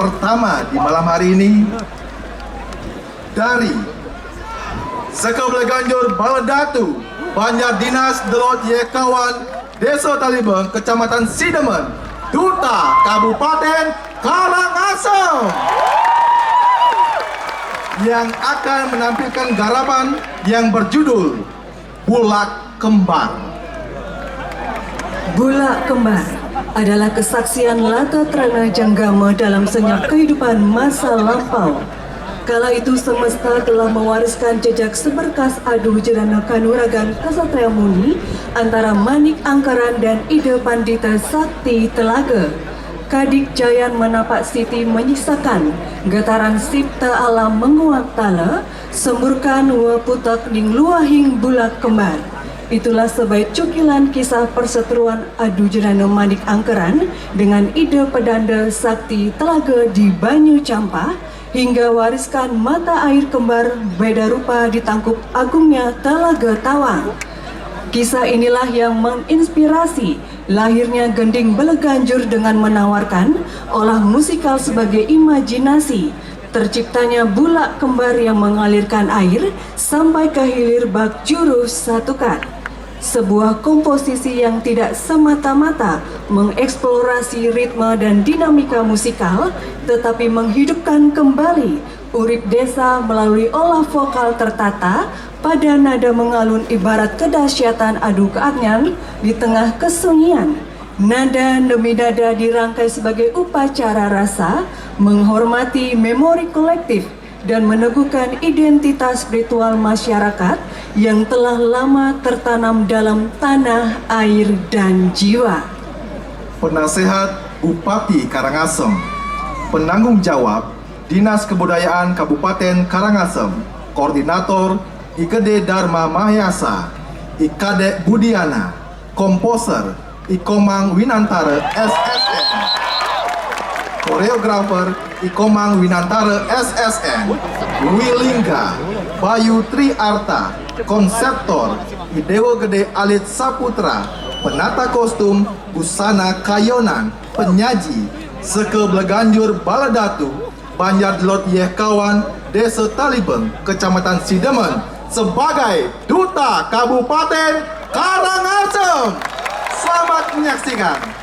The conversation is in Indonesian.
pertama di malam hari ini dari Sekaa Balaganjur Datu, Banjar Dinas, Delod, Kawan, Desa Talibeng, Kecamatan Sidemen, Duta Kabupaten Karangasem, yang akan menampilkan garapan yang berjudul Bulak Kembar. Bulak Kembar adalah kesaksian lata terana janggama dalam senyap kehidupan masa lampau. Kala itu semesta telah mewariskan jejak seberkas adu jerana kanuragan kesatria muni antara Manik Angkaran dan Ide Pandita Sakti Telaga. Kadik Jayan menapak Siti menyisakan getaran sipta alam menguak tala, semburkan waputak ning luahing bulak kembar. Itulah sebaik cukilan kisah perseteruan adu jerana Manik Angkaran dengan Ide Pedanda Sakti Telaga di Banyu Campah, hingga wariskan mata air kembar beda rupa di tangkup agungnya Telaga Tawang. Kisah inilah yang menginspirasi lahirnya gending Balaganjur dengan menawarkan olah musikal sebagai imajinasi, terciptanya bulak kembar yang mengalirkan air sampai ke hilir bak jurus satukan. Sebuah komposisi yang tidak semata-mata mengeksplorasi ritme dan dinamika musikal, tetapi menghidupkan kembali urip desa melalui olah vokal tertata pada nada mengalun ibarat kedahsyatan adu keagnian di tengah kesunyian. Nada demi nada dirangkai sebagai upacara rasa, menghormati memori kolektif dan meneguhkan identitas spiritual masyarakat yang telah lama tertanam dalam tanah, air, dan jiwa. Penasehat Bupati Karangasem, penanggung jawab Dinas Kebudayaan Kabupaten Karangasem, Koordinator Ikede Dharma Mahayasa, Ikade Budiana, Komposer Ikomang Winantara SSN, Koreografer Ikomang Winantara SSN, Wilingga Bayu Triarta, Konseptor Idewo Gede Alit Saputra, penata kostum busana kayonan, penyaji Sekaa Balaganjur Datu, Banjar Delod Kawan, Desa Talibeng, Kecamatan Sidemen, sebagai Duta Kabupaten Karangasem. Selamat menyaksikan.